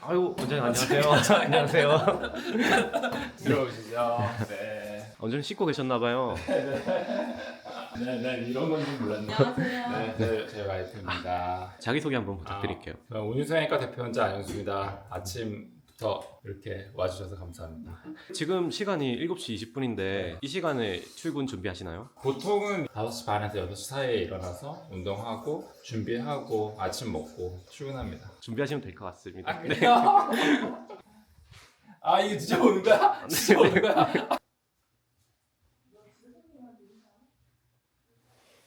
아이고 원장님 안녕하세요. 안녕하세요. 들어오시죠. 네. 원장님 씻고 계셨나봐요. 네, 이런 건지 몰랐네요. 안녕하세요. 네, 제 와이프입니다. 자기소개 한번 부탁드릴게요. 저는 온유성형외과 대표원장 안영수입니다. 아침부터 이렇게 와주셔서 감사합니다. 지금 시간이 7시 20분인데 이 시간에 출근 준비하시나요? 보통은 5시 반에서 6시 사이에 일어나서 운동하고 준비하고 아침 먹고 출근합니다. 준비하시면 될 것 같습니다. 아, 그래요? 아, 이게 진짜 오는 거야? 진짜 오는 거야?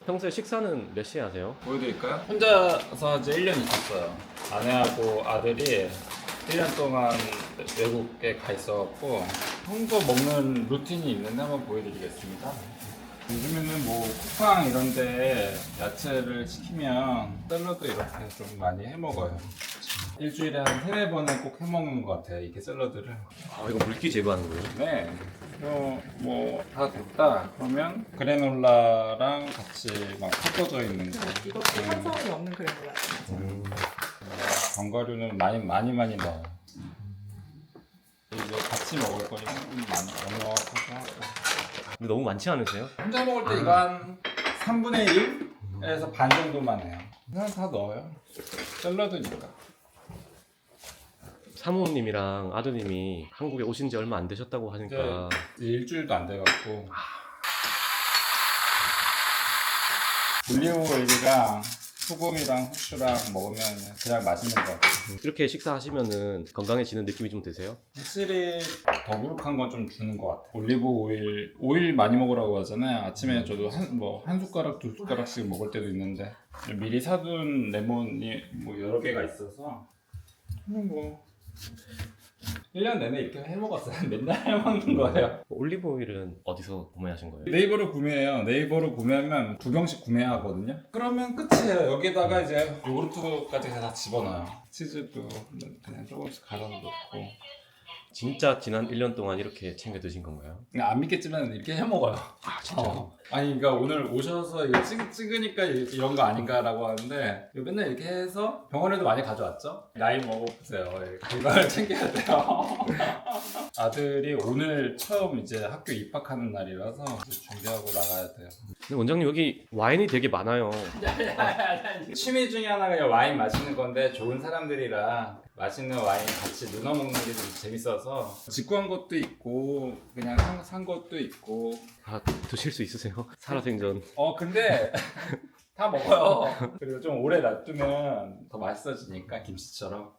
평소에 식사는 몇 시에 하세요? 보여드릴까요? 혼자서 이제 1년 있었어요. 아내하고 아들이 1년 동안 외국에 가 있어갖고 평소 먹는 루틴이 있는데 한번 보여드리겠습니다. 요즘에는 뭐 쿠팡 이런데 야채를 시키면 샐러드 이렇게 좀 많이 해먹어요. 일주일에 한 3-4번은 꼭 해먹는 것 같아요, 이렇게 샐러드를. 아 이거 물기 제거하는 거예요? 네. 뭐 다 됐다 그러면 그래놀라랑 같이 막 섞어져 있는 거. 이것도 탄수화물이 없는 그런 거 같아요. 견과류는 많이 넣어요. 이제 같이 먹을 거니까 좀 많이 넉넉하게 하고. 근데 너무 많지 않으세요? 혼자 먹을 때 이거 한 3분의 1에서 반 정도만 해요. 그냥 다 넣어요. 샐러드니까. 사모님이랑 아드님이 한국에 오신 지 얼마 안 되셨다고 하니까 이제 일주일도 안 돼갖고. 올리브 오일이랑 소금이랑 후추랑 먹으면 그냥 맛있는 것 같아요. 이렇게 식사하시면은 건강해지는 느낌이 좀 드세요? 확실히 더부룩한 건 좀 주는 것 같아요. 올리브 오일 많이 먹으라고 하잖아요. 아침에 저도 한 숟가락, 2숟가락씩 먹을 때도 있는데 미리 사둔 레몬이 뭐 여러 개가 있어서 그냥 뭐 1년 내내 이렇게 해먹었어요. 맨날 해먹는 거예요. 올리브 오일은 어디서 구매하신 거예요? 네이버로 구매해요. 네이버로 구매하면 2병씩 구매하거든요. 그러면 끝이에요. 여기다가 이제 요구르트까지 다 집어넣어요. 치즈도 그냥 조금씩 갈아서 넣고. 진짜 지난 1년 동안 이렇게 챙겨 드신 건가요? 그냥 안 믿겠지만 이렇게 해먹어요. 아 진짜요? 아니 그러니까 오늘 오셔서 이거 찍으니까 이런 거 아닌가라고 하는데 이거 맨날 이렇게 해서 병원에도 많이 가져왔죠? 나이 먹어보세요. 건강을 챙겨야 돼요. 아들이 오늘 처음 이제 학교 입학하는 날이라서 이제 준비하고 나가야 돼요. 근데 원장님 여기 와인이 되게 많아요. 취미 중에 하나가 와인 마시는 건데 좋은 사람들이랑 맛있는 와인 같이 누나 먹는 게 좀 재밌어서 직구한 것도 있고 그냥 산 것도 있고 아 드실 수 있으세요? 살아생전. 근데 다 먹어요. 그리고 좀 오래 놔두면 더 맛있어지니까 김치처럼.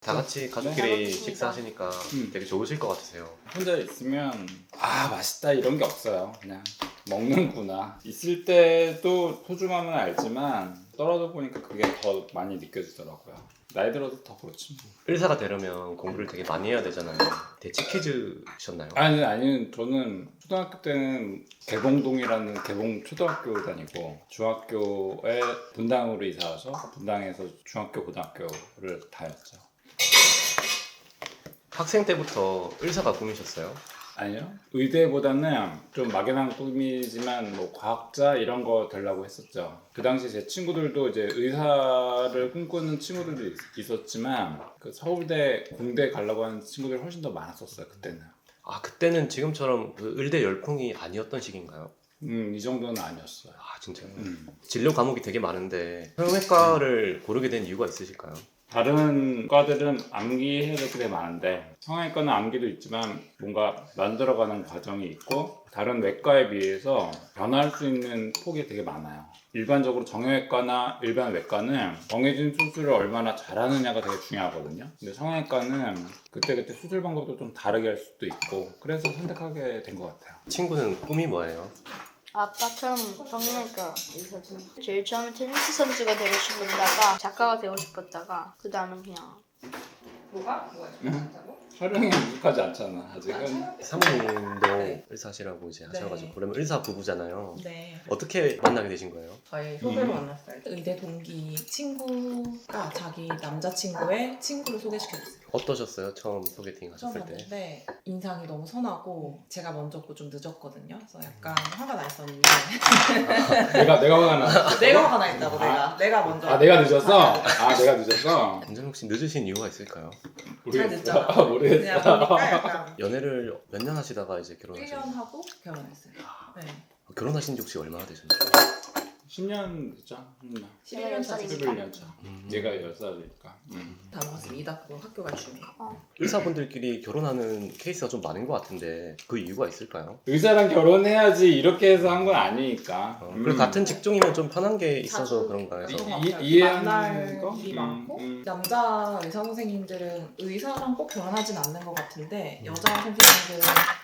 다 같이 가족끼리 식사하시니까 되게 좋으실 것 같으세요. 혼자 있으면 맛있다 이런 게 없어요. 그냥 먹는구나. 있을 때도 소중함은 알지만 떨어져 보니까 그게 더 많이 느껴지더라고요. 나이 들어도 더 그렇지 뭐. 의사가 되려면 공부를 되게 많이 해야 되잖아요. 대치키즈셨나요? 아니 저는 초등학교 때는 개봉동이라는 개봉 초등학교 다니고 중학교에 분당으로 이사 와서 분당에서 중학교 고등학교를 다녔죠. 학생 때부터 의사가 꿈이셨어요? 아니요. 의대보다는 좀 막연한 꿈이지만 뭐 과학자 이런 거 되려고 했었죠. 그 당시 제 친구들도 이제 의사를 꿈꾸는 친구들도 있었지만 그 서울대, 공대 가려고 하는 친구들이 훨씬 더 많았었어요. 그때는. 아 그때는 지금처럼 그 의대 열풍이 아니었던 시기인가요? 이 정도는 아니었어요. 아 진짜요? 진료 과목이 되게 많은데 성형외과를 고르게 된 이유가 있으실까요? 다른 과들은 암기 해야 될 게 되게 많은데 성형외과는 암기도 있지만 뭔가 만들어가는 과정이 있고 다른 외과에 비해서 변화할 수 있는 폭이 되게 많아요. 일반적으로 정형외과나 일반 외과는 정해진 수술을 얼마나 잘하느냐가 되게 중요하거든요. 근데 성형외과는 그때그때 수술 방법도 좀 다르게 할 수도 있고 그래서 선택하게 된 것 같아요. 친구는 꿈이 뭐예요? 아빠처럼 성형외과 의사죠. 제일 처음에 테니스 선수가 되고 싶었다가 작가가 되고 싶었다가 그 다음은 그냥 뭐가? 싶었다고? 촬영에 익숙하지 않잖아 아직은. 사모님도 네. 의사시라고 이제 네. 하셔가지고 그러면 의사 부부잖아요. 네. 어떻게 만나게 되신 거예요? 저희 소개로 만났어요. 의대 동기 친구가 자기 남자친구의 친구를 소개시켜줬어요. 어떠셨어요? 처음 소개팅 처음 하셨을 때? 봤는데 인상이 너무 선하고 제가 먼저고 좀 늦었거든요. 그래서 약간 화가 나 있었는데 내가 화가 나. 내가 화가 나 있다고 내가 먼저. 아 내가 늦었어? 아 내가 늦었어? 완전 혹시 늦으신 이유가 있을까요? 잘 늦잖아. 아, 모르겠어. 그냥 보니까 약간 연애를 몇 년 하시다가 이제 1년 결혼하셨어요? 하고 결혼했어요. 네. 결혼하신 지 혹시 얼마나 되셨나요? 10년 됐죠? 11년 차. 11년 차. 얘가 10살이니까. 다 먹었어요. 이닥고 학교 갈 준비. 의사분들끼리 결혼하는 케이스가 좀 많은 것 같은데 그 이유가 있을까요? 의사랑 결혼해야지 이렇게 해서 한 건 아니니까. 그리고 같은 직종이면 좀 편한 게 있어서 자주 그런가요? 이해하는 만날 거? 일이 많고 남자 의사 선생님들은 의사랑 꼭 결혼하진 않는 것 같은데 여자 선생님들은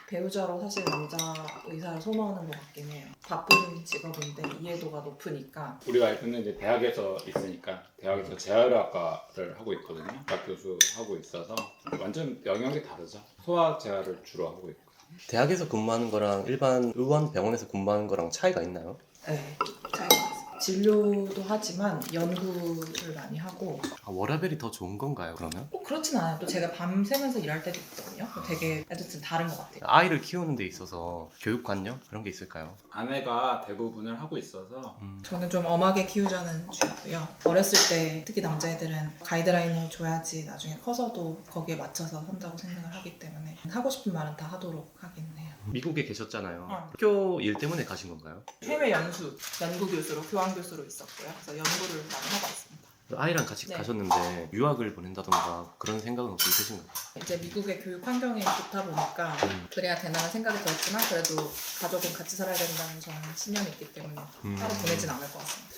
배우자로 사실 남자 의사를 선호하는 것 같긴 해요. 바쁜 직업인데 이해도가 높으니까. 우리 와이프는 이제 대학에서 있으니까 대학에서 재활의학과를 하고 있거든요. 박 교수 하고 있어서 완전 영역이 다르죠. 소아 재활을 주로 하고 있고. 대학에서 근무하는 거랑 일반 의원 병원에서 근무하는 거랑 차이가 있나요? 네, 차이가 있어요. 진료도 하지만 연구를 많이 하고 워라벨이 더 좋은 건가요 그러면? 꼭 그렇진 않아요. 또 제가 밤새면서 일할 때도 있거든요. 되게 어쨌든 다른 것 같아요. 아이를 키우는 데 있어서 교육관념? 그런 게 있을까요? 아내가 대부분을 하고 있어서 저는 좀 엄하게 키우자는 주의고요. 어렸을 때 특히 남자애들은 가이드라인을 줘야지 나중에 커서도 거기에 맞춰서 산다고 생각을 하기 때문에 하고 싶은 말은 다 하도록 하긴 해요. 미국에 계셨잖아요. 어. 학교 일 때문에 가신 건가요? 해외 연수, 연구 교수로 교환 교수로 있었고요. 그래서 연구를 많이 하고 있습니다. 아이랑 같이 네. 가셨는데 유학을 보낸다던가 그런 생각은 혹시 있으신가요? 이제 미국의 교육 환경이 좋다 보니까 그래야 되나라는 생각이 들었지만 그래도 가족은 같이 살아야 된다는 저는 신념이 있기 때문에 따로 보내진 않을 것 같습니다.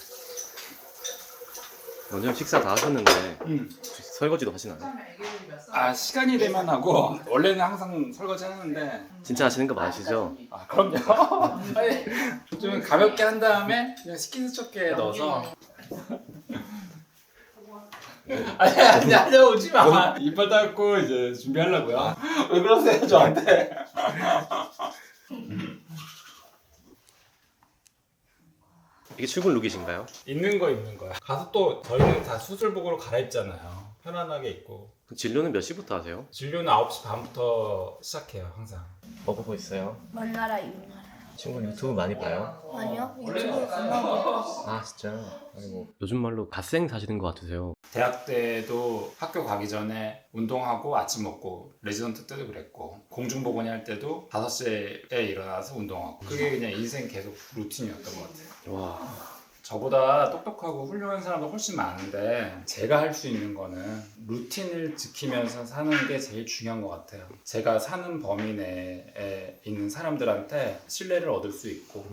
먼저 식사 다 하셨는데 설거지도 하시나요? 아 시간이 되면 하고 원래는 항상 설거지 하는데 진짜 하시는 거 맞으시죠? 아 그럼요. 아니, 좀 가볍게 한 다음에 그냥 식기세척기에 넣어서 아니 오지 마. 이빨 닦고 이제 준비하려고요. 왜 그러세요 저한테? 이게 출근 룩이신가요? 있는 거야. 가서 또 저희는 다 수술복으로 갈아입잖아요. 편안하게 입고. 그 진료는 몇 시부터 하세요? 진료는 9시 반부터 시작해요 항상. 뭐 보고 있어요? 만나라 이만나라. 친구 유튜브 많이 봐요? 아니요 유튜브 끝나고. 아 진짜? 아이고 요즘 말로 갓생 사시는 것 같으세요. 대학 때도 학교 가기 전에 운동하고 아침 먹고 레지던트 때도 그랬고 공중보건이 할 때도 5시에 일어나서 운동하고 그게 그냥 인생 계속 루틴이었던 것 같아요. 와 저보다 똑똑하고 훌륭한 사람도 훨씬 많은데 제가 할 수 있는 거는 루틴을 지키면서 사는 게 제일 중요한 것 같아요. 제가 사는 범위 내에 있는 사람들한테 신뢰를 얻을 수 있고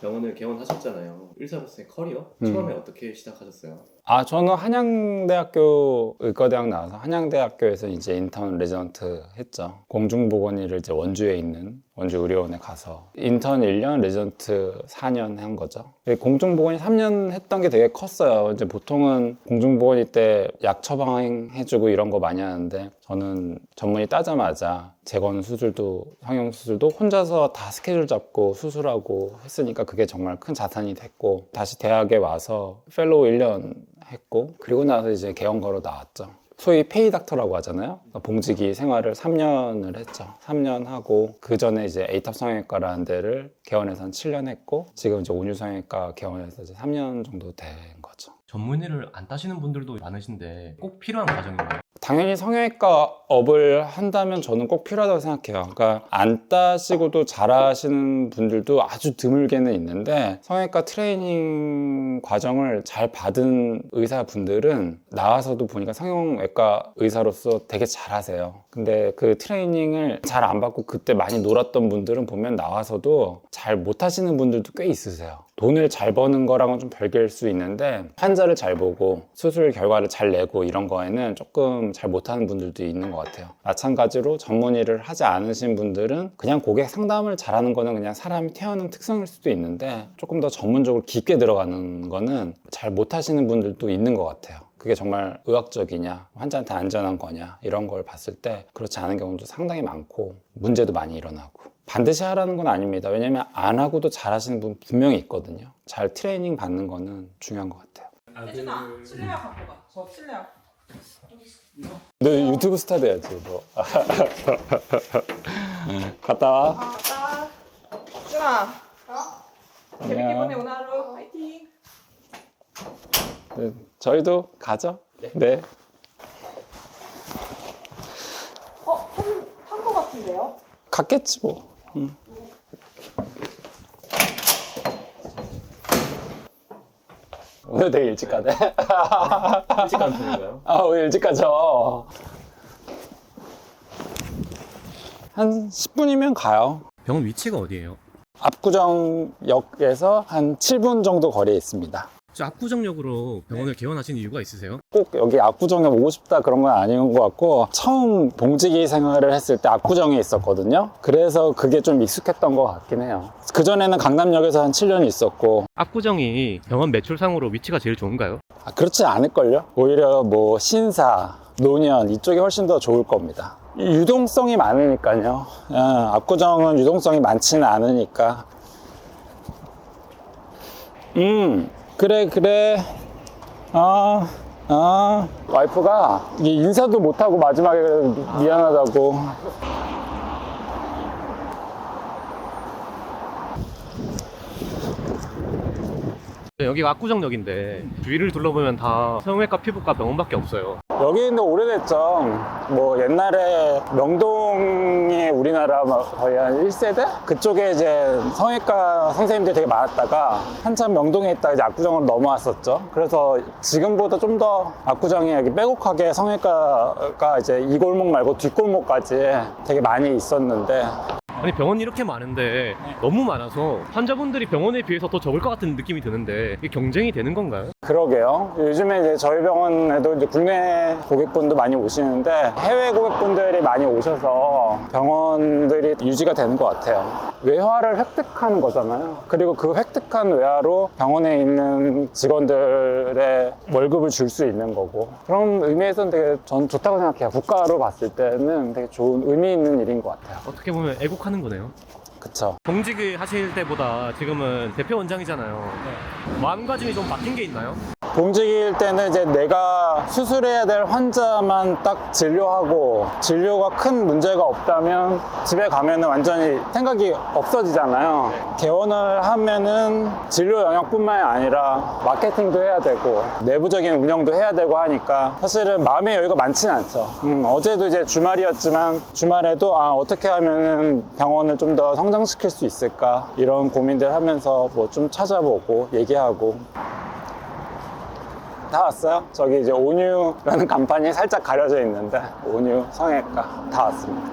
병원을 개원하셨잖아요. 의사로서의 커리어? 처음에 어떻게 시작하셨어요? 저는 한양대학교 의과대학 나와서 한양대학교에서 이제 인턴 레지던트 했죠. 공중보건의를 이제 원주에 있는 원주의료원에 가서 인턴 1년, 레지던트 4년 한 거죠. 공중보건의 3년 했던 게 되게 컸어요. 이제 보통은 공중보건의 때 약 처방해주고 이런 거 많이 하는데 저는 전문의 따자마자 재건 수술도 성형 수술도 혼자서 다 스케줄 잡고 수술하고 했으니까 그게 정말 큰 자산이 됐고 다시 대학에 와서 펠로우 1년 했고 그리고 나서 이제 개원거로 나왔죠. 소위 페이닥터라고 하잖아요. 봉직이 생활을 3년을 했죠. 3년 하고 그 전에 이제 A탑 성형외과라는 데를 개원해서 한 7년 했고 지금 이제 온유 성형외과 개원해서 이제 3년 정도 된 거죠. 전문의를 안 따시는 분들도 많으신데 꼭 필요한 과정인가요? 당연히 성형외과 업을 한다면 저는 꼭 필요하다고 생각해요. 그러니까 안 따시고도 잘하시는 분들도 아주 드물게는 있는데 성형외과 트레이닝 과정을 잘 받은 의사분들은 나와서도 보니까 성형외과 의사로서 되게 잘하세요. 근데 그 트레이닝을 잘 안 받고 그때 많이 놀았던 분들은 보면 나와서도 잘 못하시는 분들도 꽤 있으세요. 돈을 잘 버는 거랑은 좀 별개일 수 있는데 환자를 잘 보고 수술 결과를 잘 내고 이런 거에는 조금 잘 못하는 분들도 있는 것 같아요. 마찬가지로 전문의를 하지 않으신 분들은 그냥 고객 상담을 잘하는 거는 그냥 사람이 태어난 특성일 수도 있는데 조금 더 전문적으로 깊게 들어가는 거는 잘 못하시는 분들도 있는 것 같아요. 그게 정말 의학적이냐, 환자한테 안전한 거냐 이런 걸 봤을 때 그렇지 않은 경우도 상당히 많고 문제도 많이 일어나고 반드시 하라는 건 아닙니다. 왜냐면 안 하고도 잘하시는 분 분명히 있거든요. 잘 트레이닝 받는 거는 중요한 것 같아요. 혜준아, 실내화 갖고 가. 저 실내화. 너 유튜브 스타 돼야지 너. 갔다 와. 나. 혜준아. 재밌게 보내 오늘 하루. 화이팅. 네, 저희도 가죠. 네. 한 거 같은데요? 갔겠지 뭐. 오늘 되게 일찍 가네. 일찍 가는 편인가요? 아, 오늘 일찍 가죠. 한 10분이면 가요. 병원 위치가 어디예요? 압구정역에서 한 7분 정도 거리에 있습니다. 저 압구정역으로 병원을 개원하신 이유가 있으세요? 꼭 여기 압구정에 오고 싶다 그런 건 아닌 것 같고 처음 봉지기 생활을 했을 때 압구정에 있었거든요. 그래서 그게 좀 익숙했던 것 같긴 해요. 그전에는 강남역에서 한 7년 있었고 압구정이 병원 매출상으로 위치가 제일 좋은가요? 그렇지 않을걸요? 오히려 뭐 신사, 노년 이쪽이 훨씬 더 좋을 겁니다. 유동성이 많으니까요. 압구정은 유동성이 많지는 않으니까. 그래. 와이프가 이게 인사도 못하고 마지막에 미안하다고. 여기가 압구정역인데 주위를 둘러보면 다 성형외과, 피부과, 병원밖에 없어요. 여기 있는데 오래됐죠. 뭐 옛날에 명동이 우리나라 거의 한 1세대? 그쪽에 이제 성형외과 선생님들이 되게 많았다가 한참 명동에 있다가 이제 압구정으로 넘어왔었죠. 그래서 지금보다 좀 더 압구정이 여기 빼곡하게 성형외과가 이제 이 골목 말고 뒷골목까지 되게 많이 있었는데 아니 병원이 이렇게 많은데 너무 많아서 환자분들이 병원에 비해서 더 적을 것 같은 느낌이 드는데 이게 경쟁이 되는 건가요? 그러게요. 요즘에 이제 저희 병원에도 이제 국내 고객분도 많이 오시는데 해외 고객분들이 많이 오셔서 병원들이 유지가 되는 것 같아요. 외화를 획득하는 거잖아요. 그리고 그 획득한 외화로 병원에 있는 직원들의 월급을 줄 수 있는 거고 그런 의미에서는 되게 전 좋다고 생각해요. 국가로 봤을 때는 되게 좋은 의미 있는 일인 것 같아요. 어떻게 보면 애국하는 거네요. 그쵸. 공직을 하실 때보다 지금은 대표 원장이잖아요. 마음가짐이 좀 바뀐 게 있나요? 봉직일 때는 이제 내가 수술해야 될 환자만 딱 진료하고 진료가 큰 문제가 없다면 집에 가면은 완전히 생각이 없어지잖아요. 개원을 하면은 진료 영역뿐만이 아니라 마케팅도 해야 되고 내부적인 운영도 해야 되고 하니까 사실은 마음의 여유가 많지는 않죠. 어제도 이제 주말이었지만 주말에도 어떻게 하면은 병원을 좀 더 성장시킬 수 있을까 이런 고민들 하면서 뭐 좀 찾아보고 얘기하고 다 왔어요? 저기 이제 온유라는 간판이 살짝 가려져 있는데 온유 성형외과 다 왔습니다.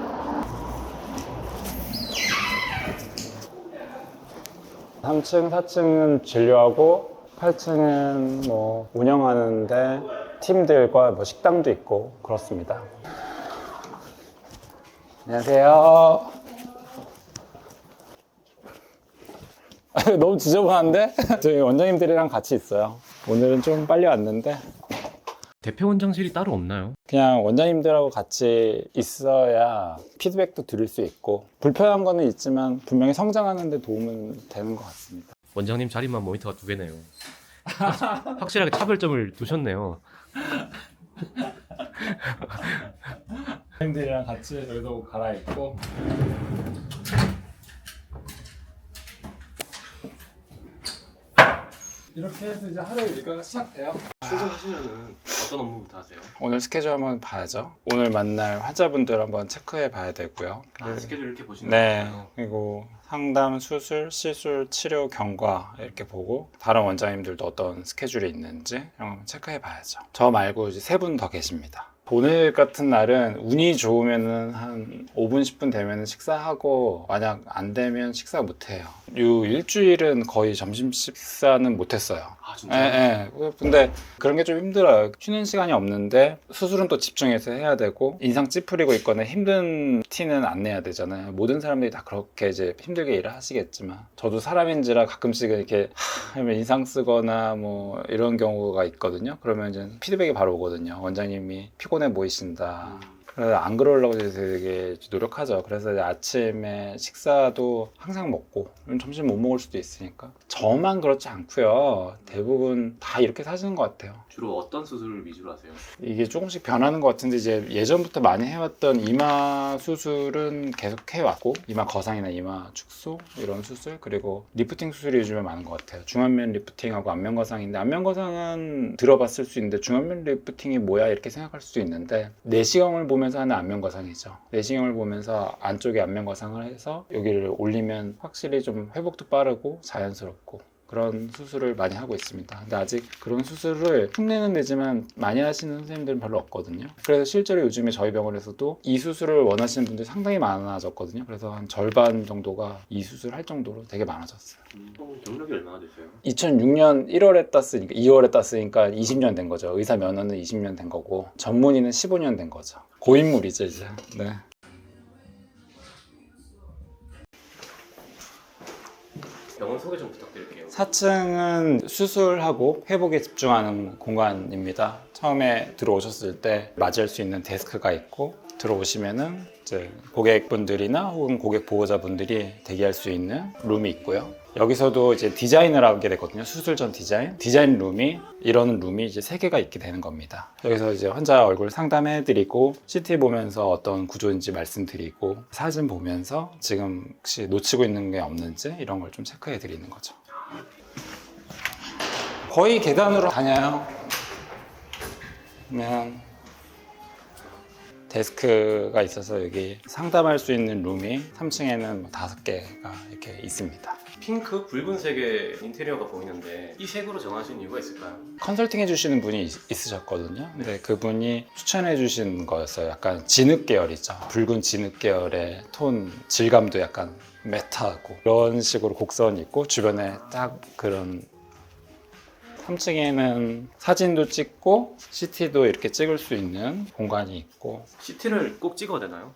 삼 3층, 4층은 진료하고 8층은 뭐 운영하는데 팀들과 뭐 식당도 있고 그렇습니다. 안녕하세요. 너무 지저분한데? 저희 원장님들이랑 같이 있어요. 오늘은 좀 빨리 왔는데 대표 원장실이 따로 없나요? 그냥 원장님들하고 같이 있어야 피드백도 드릴 수 있고 불편한 거는 있지만 분명히 성장하는 데 도움은 되는 것 같습니다. 원장님 자리만 모니터가 2개네요. 확실하게 차별점을 두셨네요. 원장님들이랑 같이 저희도 갈아입고 이렇게 해서 이제 하루 일과가 시작돼요. 출근하시면은 어떤 업무부터 하세요? 오늘 스케줄 한번 봐야죠. 오늘 만날 환자분들 한번 체크해 봐야 되고요. 스케줄 이렇게 보시는 네. 거예요? 그리고 상담, 수술, 시술, 치료, 경과 이렇게 보고 다른 원장님들도 어떤 스케줄이 있는지 한번 체크해 봐야죠. 저 말고 이제 3분 더 계십니다. 오늘 같은 날은 운이 좋으면은 한 5분, 10분 되면 식사하고 만약 안 되면 식사 못 해요. 요 일주일은 거의 점심 식사는 못 했어요. 아 예, 예. 근데 그런 게 좀 힘들어요. 쉬는 시간이 없는데 수술은 또 집중해서 해야 되고 인상 찌푸리고 있거나 힘든 티는 안 내야 되잖아요. 모든 사람들이 다 그렇게 이제 힘들게 일을 하시겠지만 저도 사람인지라 가끔씩은 이렇게 하면 인상 쓰거나 뭐 이런 경우가 있거든요. 그러면 이제 피드백이 바로 오거든요. 원장님이 피곤해 보이신다. 그래서 안 그러려고 되게 노력하죠. 그래서 이제 아침에 식사도 항상 먹고 점심 못 먹을 수도 있으니까 저만 그렇지 않고요. 대부분 다 이렇게 사시는 것 같아요. 주로 어떤 수술을 위주로 하세요? 이게 조금씩 변하는 것 같은데 이제 예전부터 많이 해왔던 이마 수술은 계속 해왔고 이마 거상이나 이마 축소 이런 수술 그리고 리프팅 수술이 요즘에 많은 것 같아요. 중안면 리프팅하고 안면 거상인데 안면 거상은 들어봤을 수 있는데 중안면 리프팅이 뭐야 이렇게 생각할 수도 있는데 내시경을 보면서 하는 안면 거상이죠. 내시경을 보면서 안쪽에 안면 거상을 해서 여기를 올리면 확실히 좀 회복도 빠르고 자연스럽고 그런 수술을 많이 하고 있습니다. 근데 아직 그런 수술을 흉내는 내지만 많이 하시는 선생님들은 별로 없거든요. 그래서 실제로 요즘에 저희 병원에서도 이 수술을 원하시는 분들이 상당히 많아졌거든요. 그래서 한 절반 정도가 이 수술을 할 정도로 되게 많아졌어요. 경력이 얼마나 되세요? 2006년 1월에 땄으니까 2월에 땄으니까 20년 된 거죠. 의사 면허는 20년 된 거고 전문의는 15년 된 거죠. 고인물이죠 이제. 네. 병원 소개 좀 부탁드릴게요. 4층은 수술하고 회복에 집중하는 공간입니다. 처음에 들어오셨을 때 맞이할 수 있는 데스크가 있고 들어오시면은 이제 고객분들이나 혹은 고객 보호자분들이 대기할 수 있는 룸이 있고요. 여기서도 이제 디자인을 하게 되거든요. 수술 전 디자인 룸이 이런 룸이 이제 3개가 있게 되는 겁니다. 여기서 이제 환자 얼굴 상담해드리고 CT 보면서 어떤 구조인지 말씀드리고 사진 보면서 지금 혹시 놓치고 있는 게 없는지 이런 걸 좀 체크해드리는 거죠. 거의 계단으로 다녀요. 그러면 데스크가 있어서 여기 상담할 수 있는 룸이 3층에는 5개가 이렇게 있습니다. 핑크, 붉은색의 인테리어가 보이는데 이 색으로 정하신 이유가 있을까요? 컨설팅 해주시는 분이 있으셨거든요. 근데 그분이 추천해주신 거였어요. 약간 진흙 계열이죠. 붉은 진흙 계열의 톤, 질감도 약간 매트하고 그런 식으로 곡선이 있고 주변에 딱 그런 3층에는 사진도 찍고 CT도 이렇게 찍을 수 있는 공간이 있고 CT를 꼭 찍어야 되나요?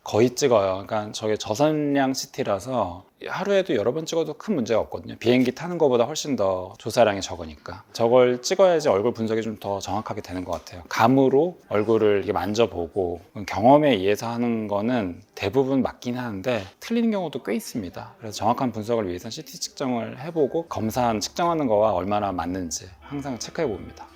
거의 찍어요. 그러니까 저게 저선량 CT라서 하루에도 여러 번 찍어도 큰 문제가 없거든요. 비행기 타는 것보다 훨씬 더 조사량이 적으니까 저걸 찍어야지 얼굴 분석이 좀 더 정확하게 되는 것 같아요. 감으로 얼굴을 이렇게 만져보고 경험에 의해서 하는 거는 대부분 맞긴 하는데 틀리는 경우도 꽤 있습니다. 그래서 정확한 분석을 위해서 CT 측정을 해보고 검사한 측정하는 거와 얼마나 맞는지 항상 체크해 봅니다.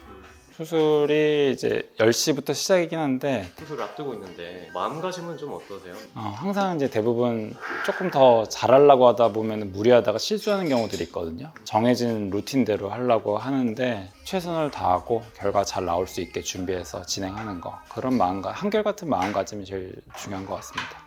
수술이 이제 10시부터 시작이긴 한데 수술을 앞두고 있는데 마음가짐은 좀 어떠세요? 항상 이제 대부분 조금 더 잘하려고 하다 보면 무리하다가 실수하는 경우들이 있거든요. 정해진 루틴대로 하려고 하는데 최선을 다하고 결과 잘 나올 수 있게 준비해서 진행하는 거 그런 한결같은 마음가짐이 제일 중요한 것 같습니다.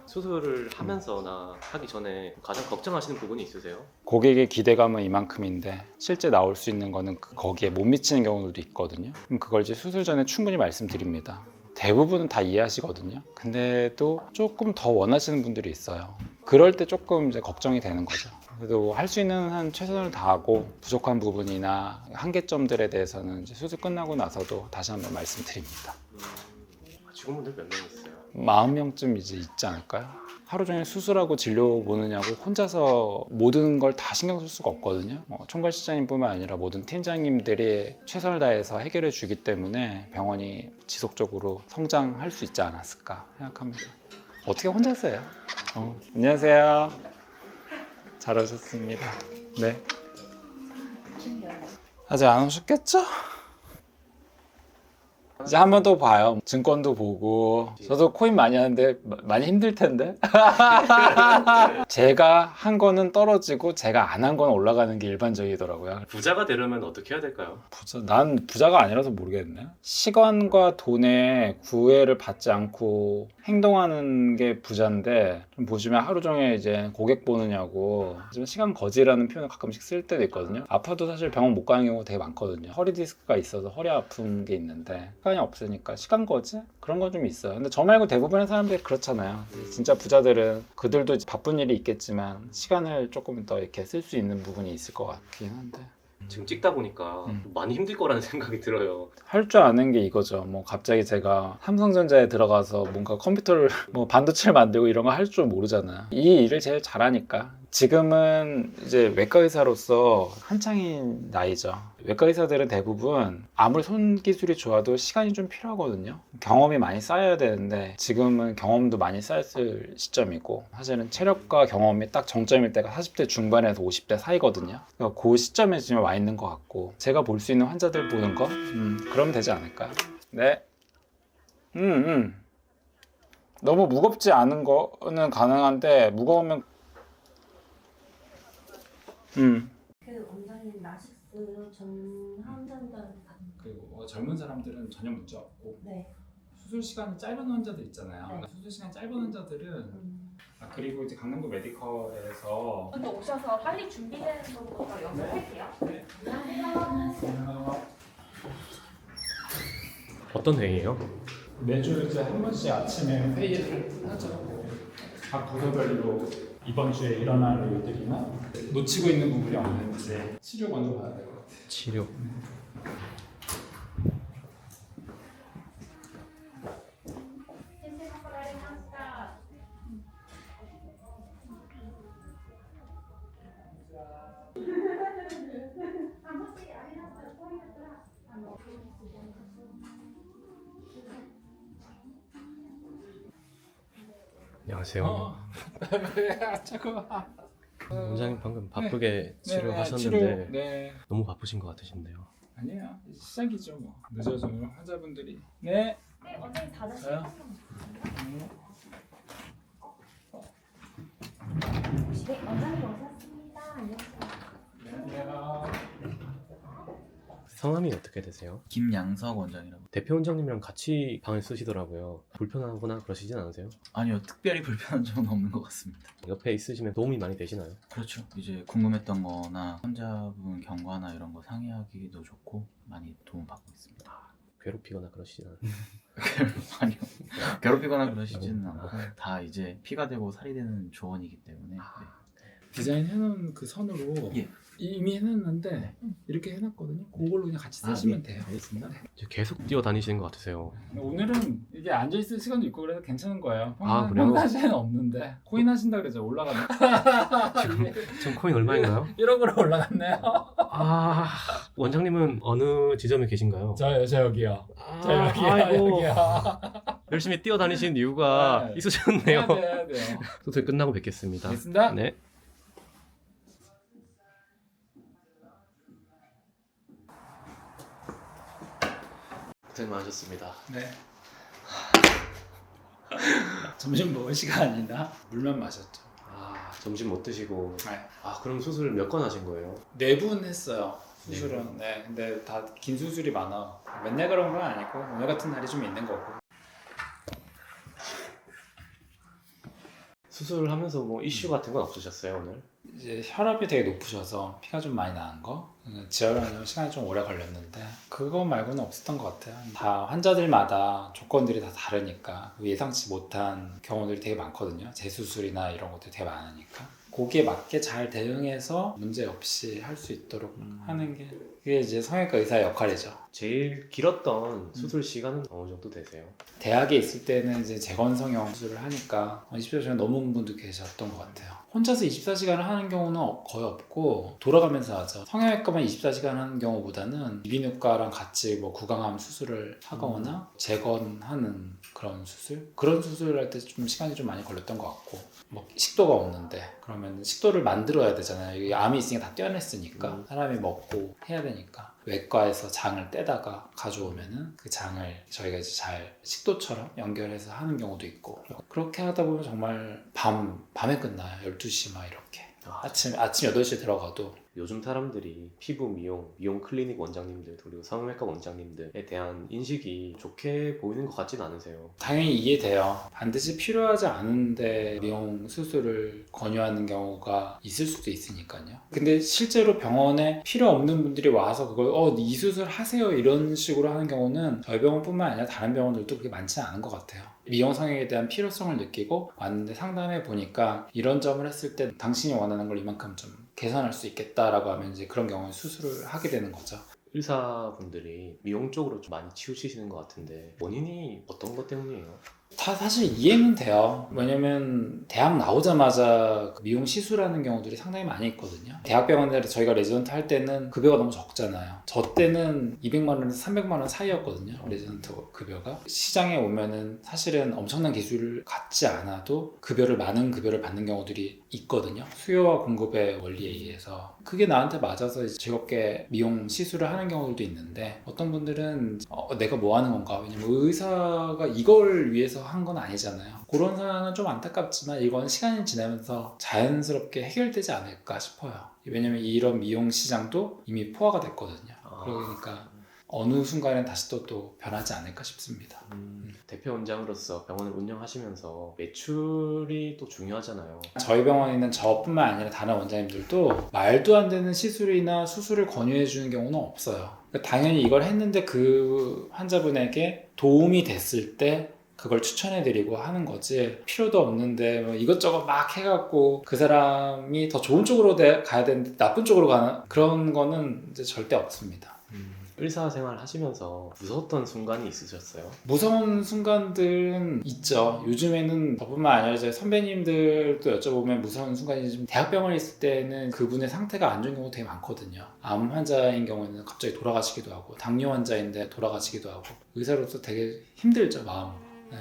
수술을 하면서나 하기 전에 가장 걱정하시는 부분이 있으세요? 고객의 기대감은 이만큼인데 실제 나올 수 있는 거는 거기에 못 미치는 경우들도 있거든요. 그럼 그걸 이제 수술 전에 충분히 말씀드립니다. 대부분은 다 이해하시거든요. 근데도 조금 더 원하시는 분들이 있어요. 그럴 때 조금 이제 걱정이 되는 거죠. 그래도 할 수 있는 한 최선을 다하고 부족한 부분이나 한계점들에 대해서는 이제 수술 끝나고 나서도 다시 한번 말씀드립니다. 직원분들 몇 명 있어요? 40명쯤 이제 있지 않을까요? 하루 종일 수술하고 진료 보느냐고 혼자서 모든 걸 다 신경 쓸 수가 없거든요. 총괄실장님뿐만 아니라 모든 팀장님들이 최선을 다해서 해결해 주기 때문에 병원이 지속적으로 성장할 수 있지 않았을까 생각합니다. 어떻게 혼자서 해요? 안녕하세요. 잘 오셨습니다. 네. 아직 안 오셨겠죠? 이제 한 번 또 봐요. 증권도 보고 저도 코인 많이 하는데 많이 힘들 텐데 제가 한 거는 떨어지고 제가 안 한 건 올라가는 게 일반적이더라고요. 부자가 되려면 어떻게 해야 될까요? 난 부자가 아니라서 모르겠네. 시간과 돈에 구애를 받지 않고 행동하는 게 부자인데 좀 보시면 하루 종일 이제 고객 보느냐고 좀 시간 거지라는 표현을 가끔씩 쓸 때도 있거든요. 아파도 사실 병원 못 가는 경우가 되게 많거든요. 허리 디스크가 있어서 허리 아픈 게 있는데 시간이 없으니까 시간 거지? 그런 건 좀 있어요. 근데 저 말고 대부분의 사람들이 그렇잖아요. 진짜 부자들은 그들도 바쁜 일이 있겠지만 시간을 조금 더 이렇게 쓸 수 있는 부분이 있을 것 같긴 한데 지금 찍다 보니까 좀 많이 힘들 거라는 생각이 들어요. 할 줄 아는 게 이거죠. 뭐 갑자기 제가 삼성전자에 들어가서 뭔가 컴퓨터를 뭐 반도체를 만들고 이런 거 할 줄 모르잖아요. 이 일을 제일 잘하니까. 지금은 이제 외과 의사로서 한창인 나이죠. 외과 의사들은 대부분 아무리 손기술이 좋아도 시간이 좀 필요하거든요. 경험이 많이 쌓여야 되는데 지금은 경험도 많이 쌓였을 시점이고 사실은 체력과 경험이 딱 정점일 때가 40대 중반에서 50대 사이거든요. 그러니까 그 시점에 지금 와 있는 것 같고 제가 볼 수 있는 환자들 보는 거 그러면 되지 않을까요? 네. 너무 무겁지 않은 거는 가능한데 무거우면 그 원장님 라식스 전 환자들한테 그리고 젊은 사람들은 전혀 문제 없고 네. 수술 시간이 짧은 환자들 있잖아요. 네. 수술 시간 짧은 환자들은 그리고 이제 강남구 메디컬에서 먼저 오셔서 빨리 준비되는 것부터 연습할게요. 어떤 회의예요? 매주 이제 한 번씩 아침에 회의를 하죠. 각 부서별로 이번 주에 일어날 일들이나 놓치고 있는 부분이 없는지 치료 먼저 봐야 될 것 같아요. 치료. 안녕하세요. 잠깐만. 원장님 방금 바쁘게 치료하셨는데 치료, 네. 너무 바쁘신 것 같으신데요. 아니에요. 시작이죠 뭐. 늦어지면 환자분들이. 네. 네, 원장님 다 다시 저요? 네, 원장님 오셨습니다. 안녕하세요. 안녕하세요. 성함이 어떻게 되세요? 김양석 원장이라고. 대표 원장님이랑 같이 방을 쓰시더라고요. 불편하거나 그러시진 않으세요? 아니요, 특별히 불편한 점은 없는 것 같습니다. 옆에 있으시면 도움이 많이 되시나요? 그렇죠. 이제 궁금했던 거나 환자분 경과나 이런 거 상의하기도 좋고 많이 도움받고 있습니다. 괴롭히거나 그러시진 않아요? 아니요, 괴롭히거나 그러시지는 않고 다 이제 피가 되고 살이 되는 조언이기 때문에. 네. 디자인 해놓은 그 선으로 예. 이미 해놨는데 이렇게 해놨거든요. 그걸로 그냥 같이 쓰시면 돼요. 알겠습니다. 이제 계속 뛰어다니시는 것 같으세요. 오늘은 이게 앉아있을 시간도 있고 그래서 괜찮은 거예요. 아, 그래요? 평상시에는 없는데 코인 하신다 그러죠. 올라가네. 지금 코인 얼마인가요? 1억으로 올라갔네요. 아, 원장님은 어느 지점에 계신가요? 저 여기요. 저 아, 여기요. 아이고. 여기요. 열심히 뛰어다니시는 이유가 네. 있으셨네요. 해야 돼요. 수술 끝나고 뵙겠습니다. 알겠습니다. 네. 고생 많으셨습니다. 네. 점심 먹을 시간이나 물만 마셨죠. 아, 점심 못 드시고. 네. 아, 그럼 수술 몇 건 하신 거예요? 4분 했어요. 수술은. 네. 근데 다 긴 수술이 많아. 맨날 그런 건 아니고 오늘 같은 날이 좀 있는 거고. 수술하면서 뭐 이슈 같은 건 없으셨어요, 오늘? 이제 혈압이 되게 높으셔서 피가 좀 많이 나는 거 지혈하려면 시간이 좀 오래 걸렸는데 그거 말고는 없었던 것 같아요. 다 환자들마다 조건들이 다 다르니까 예상치 못한 경우들이 되게 많거든요. 재수술이나 이런 것들이 되게 많으니까 거기에 맞게 잘 대응해서 문제 없이 할 수 있도록 하는 게 그게 이제 성형외과 의사의 역할이죠. 제일 길었던 수술 시간은 어느 정도 되세요? 대학에 있을 때는 이제 재건성형 수술을 하니까 24시간 넘은 분도 계셨던 것 같아요. 혼자서 24시간을 하는 경우는 거의 없고 돌아가면서 하죠. 성형외과만 24시간 하는 경우보다는 이비인후과랑 같이 뭐 구강암 수술을 하거나 재건하는 그런 수술? 그런 수술을 할 때 좀 시간이 좀 많이 걸렸던 것 같고 뭐 식도가 없는데 그러면 식도를 만들어야 되잖아요. 여기 암이 있으니까 다 떼어냈으니까 사람이 먹고 해야 되니까 외과에서 장을 떼다가 가져오면은 그 장을 저희가 이제 잘 식도처럼 연결해서 하는 경우도 있고 그렇게 하다 보면 정말 밤에 끝나요. 12시 막 이렇게 아침 8시에 들어가도 요즘 사람들이 피부 미용 클리닉 원장님들 그리고 성형외과 원장님들에 대한 인식이 좋게 보이는 것 같진 않으세요? 당연히 이해돼요. 반드시 필요하지 않은데 미용 수술을 권유하는 경우가 있을 수도 있으니까요. 근데 실제로 병원에 필요 없는 분들이 와서 그걸 이 수술 하세요 이런 식으로 하는 경우는 저희 병원뿐만 아니라 다른 병원들도 그렇게 많지는 않은 것 같아요. 미용 성형에 대한 필요성을 느끼고 왔는데 상담해 보니까 이런 점을 했을 때 당신이 원하는 걸 이만큼 좀 개선할 수 있겠다라고 하면 이제 그런 경우에 수술을 하게 되는 거죠. 의사분들이 미용 쪽으로 좀 많이 치우치시는 것 같은데 원인이 어떤 것 때문이에요? 다 사실 이해는 돼요. 왜냐면 대학 나오자마자 그 미용 시술하는 경우들이 상당히 많이 있거든요. 대학병원에 저희가 레지던트 할 때는 급여가 너무 적잖아요. 저 때는 200만 원에서 300만 원 사이였거든요. 레지던트 급여가. 시장에 오면은 사실은 엄청난 기술을 갖지 않아도 많은 급여를 받는 경우들이 있거든요. 수요와 공급의 원리에 의해서. 그게 나한테 맞아서 이제 즐겁게 미용 시술을 하는 경우들도 있는데 어떤 분들은 내가 뭐 하는 건가? 왜냐면 의사가 이걸 위해서 한 건 아니잖아요. 그런 상황은 좀 안타깝지만 이건 시간이 지나면서 자연스럽게 해결되지 않을까 싶어요. 왜냐면 이런 미용 시장도 이미 포화가 됐거든요. 그러니까 어느 순간엔 다시 또 변하지 않을까 싶습니다. 대표 원장으로서 병원을 운영하시면서 매출이 또 중요하잖아요. 저희 병원에 있는 저뿐만 아니라 다른 원장님들도 말도 안 되는 시술이나 수술을 권유해 주는 경우는 없어요. 그러니까 당연히 이걸 했는데 그 환자분에게 도움이 됐을 때 그걸 추천해드리고 하는 거지 필요도 없는데 뭐 이것저것 막 해갖고 그 사람이 더 좋은 쪽으로 가야 되는데 나쁜 쪽으로 가는 그런 거는 이제 절대 없습니다. 의사 생활 하시면서 무서웠던 순간이 있으셨어요? 무서운 순간들은 있죠. 요즘에는 저뿐만 아니라 제 선배님들도 여쭤보면 무서운 순간이 좀 대학병원에 있을 때는 그분의 상태가 안 좋은 경우가 되게 많거든요. 암 환자인 경우에는 갑자기 돌아가시기도 하고 당뇨 환자인데 돌아가시기도 하고 의사로서 되게 힘들죠, 마음으로. 네.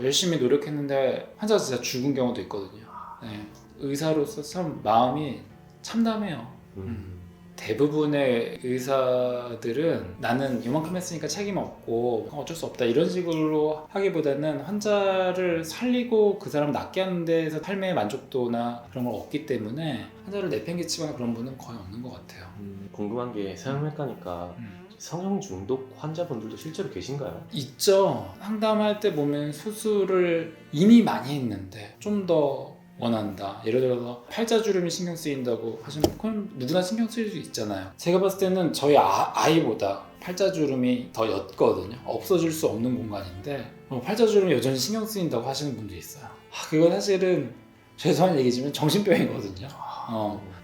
열심히 노력했는데 환자가 진짜 죽은 경우도 있거든요. 네. 의사로서 참 마음이 참담해요. 대부분의 의사들은 나는 이만큼 했으니까 책임 없고 어쩔 수 없다 이런 식으로 하기보다는 환자를 살리고 그 사람을 낫게 하는 데에서 삶의 만족도나 그런 걸 얻기 때문에 환자를 내팽개치거나 그런 분은 거의 없는 것 같아요. 궁금한 게 성형외과니까 성형 중독 환자분들도 실제로 계신가요? 있죠. 상담할 때 보면 수술을 이미 많이 했는데 좀 더 원한다. 예를 들어서 팔자주름이 신경 쓰인다고 하시면 그럼 누구나 신경 쓰일 수 있잖아요. 제가 봤을 때는 저희 아이보다 팔자주름이 더 옅거든요. 없어질 수 없는 공간인데 팔자주름이 여전히 신경 쓰인다고 하시는 분도 있어요. 그거 사실은 죄송한 얘기지만 정신병이거든요.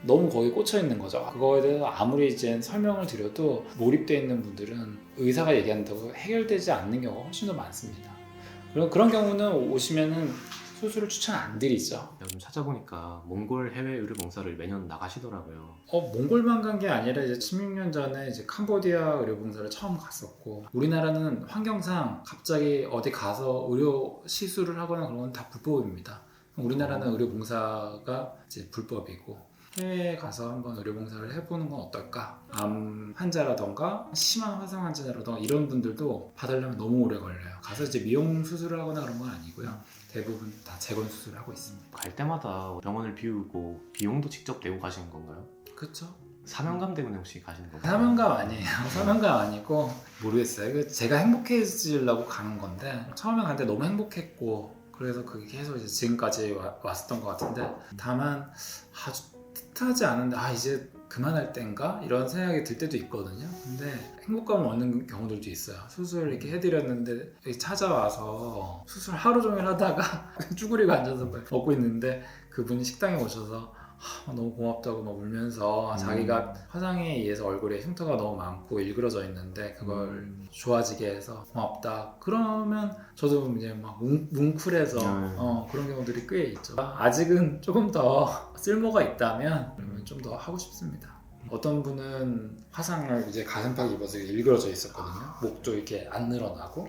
너무 거기 꽂혀 있는 거죠. 그거에 대해서 아무리 이제 설명을 드려도 몰입되어 있는 분들은 의사가 얘기한다고 해결되지 않는 경우가 훨씬 더 많습니다. 그런 경우는 오시면은 수술을 추천 안 드리죠. 요즘 찾아보니까 몽골 해외 의료 봉사를 매년 나가시더라고요. 몽골만 간 게 아니라 이제 16년 전에 이제 캄보디아 의료 봉사를 처음 갔었고 우리나라는 환경상 갑자기 어디 가서 의료 시술을 하거나 그런 건 다 불법입니다. 우리나라는 의료 봉사가 이제 불법이고 해외에 가서 한번 의료봉사를 해보는 건 어떨까? 암 환자라던가 심한 화상 환자라던가 이런 분들도 받으려면 너무 오래 걸려요. 가서 이제 미용 수술을 하거나 그런 건 아니고요. 대부분 다 재건 수술을 하고 있습니다. 갈 때마다 병원을 비우고 비용도 직접 내고 가시는 건가요? 그렇죠. 사명감 때문에 혹시 가시는 건가요? 사명감 아니에요. 사명감 아니고 모르겠어요. 제가 행복해지려고 가는 건데 처음에 갈 때 너무 행복했고 그래서 그게 계속 이제 지금까지 왔었던 것 같은데 다만 아주 뜻하지 않은데 이제 그만할 땐가? 이런 생각이 들 때도 있거든요. 근데 행복감을 얻는 경우들도 있어요. 수술 이렇게 해드렸는데 여기 찾아와서 수술 하루 종일 하다가 쭈그리고 앉아서 먹고 있는데 그분이 식당에 오셔서 너무 고맙다고 막 울면서 자기가 화상에 의해서 얼굴에 흉터가 너무 많고 일그러져 있는데 그걸 좋아지게 해서 고맙다. 그러면 저도 이제 막 뭉클해서 그런 경우들이 꽤 있죠. 아직은 조금 더 쓸모가 있다면 그러면 좀 더 하고 싶습니다. 어떤 분은 화상을 이제 가슴팍 입어서 일그러져 있었거든요. 목 쪽 이렇게 안 늘어나고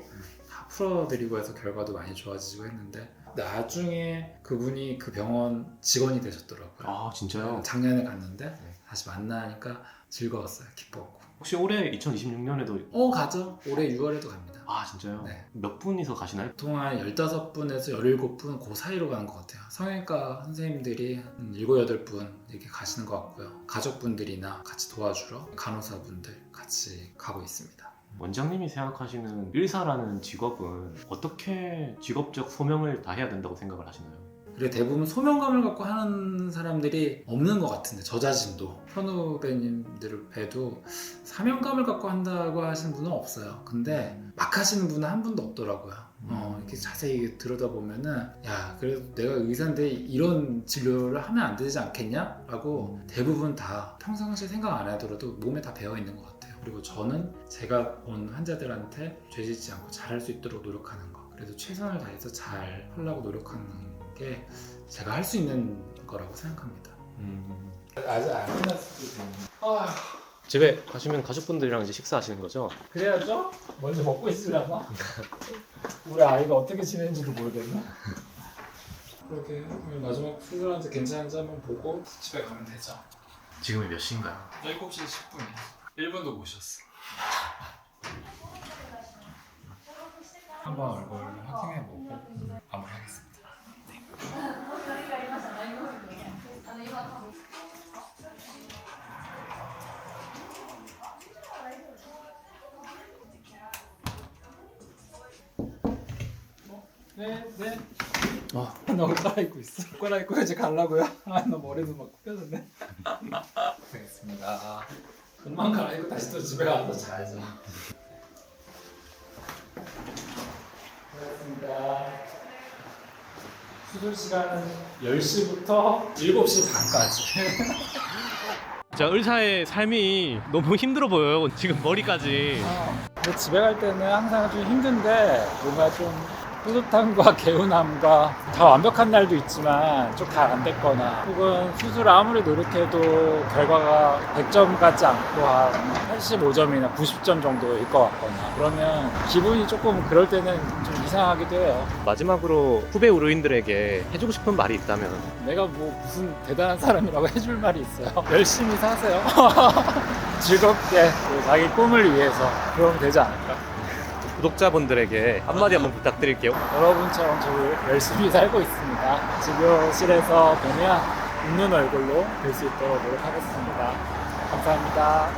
다 풀어드리고 해서 결과도 많이 좋아지고 했는데 나중에 그분이 그 병원 직원이 되셨더라고요. 아 진짜요? 작년에 갔는데 다시 만나니까 즐거웠어요. 기뻤고. 혹시 올해 2026년에도 가죠. 올해 6월에도 갑니다. 아 진짜요? 네. 몇 분이서 가시나요? 보통 한 15분에서 17분 그 사이로 가는 것 같아요. 성형외과 선생님들이 한 7, 8분 이렇게 가시는 것 같고요. 가족분들이나 같이 도와주러 간호사분들 같이 가고 있습니다. 원장님이 생각하시는 의사라는 직업은 어떻게 직업적 소명을 다해야 된다고 생각을 하시나요? 그리고 대부분 소명감을 갖고 하는 사람들이 없는 것 같은데 저 자신도 선후배님들을 봬도 사명감을 갖고 한다고 하시는 분은 없어요. 근데 막 하시는 분은 한 분도 없더라고요. 이렇게 자세히 들여다보면은 야 그래도 내가 의사인데 이런 진료를 하면 안 되지 않겠냐? 라고 대부분 다 평상시에 생각 안 하더라도 몸에 다 배어 있는 것 같아요. 그리고 저는 제가 본 환자들한테 죄짓지 않고 잘할 수 있도록 노력하는 거, 그래도 최선을 다해서 잘 하려고 노력하는 게 제가 할 수 있는 거라고 생각합니다. 아직 안 끝났을 때 집에 가시면 가족분들이랑 이제 식사하시는 거죠? 그래야죠? 먼저 먹고 있으려나? 우리 아이가 어떻게 지내는지도 모르겠나? 그렇게 마지막 수술한테 괜찮은지 한번 보고 집에 가면 되죠. 지금이 몇 시인가요? 7시 10분이야. 1분도 못 쉬었어. 한번 얼굴 확인해보고 마무리하겠습니다. 네. 나 옷 갈아입고 있어. 옷 갈아입고 이제 가려고요. 나 머리도 막 굽혀졌네. 되겠습니다. 옷만 갈아입고 다시 또 집에 가서 자야죠. 고맙습니다. 수술 시간은 10시부터 7시 반까지. 자, 의사의 삶이 너무 힘들어 보여요. 지금 머리까지. 근데 집에 갈 때는 항상 좀 힘든데 뭔가 좀 뿌듯함과 개운함과 다 완벽한 날도 있지만 좀 잘 안 됐거나 혹은 수술을 아무리 노력해도 결과가 100점 같지 않고 한 85점이나 90점 정도일 것 같거나 그러면 기분이 조금 그럴 때는 좀 이상하기도 해요. 마지막으로 후배 의료인들에게 해주고 싶은 말이 있다면? 내가 뭐 무슨 대단한 사람이라고 해줄 말이 있어요. 열심히 사세요. 즐겁게 자기 꿈을 위해서 그러면 되지 않을까. 구독자분들에게 한마디 한번 부탁드릴게요. 여러분처럼 저도 열심히 살고 있습니다. 진료실에서 보면 웃는 얼굴로 뵐 수 있도록 노력하겠습니다. 감사합니다.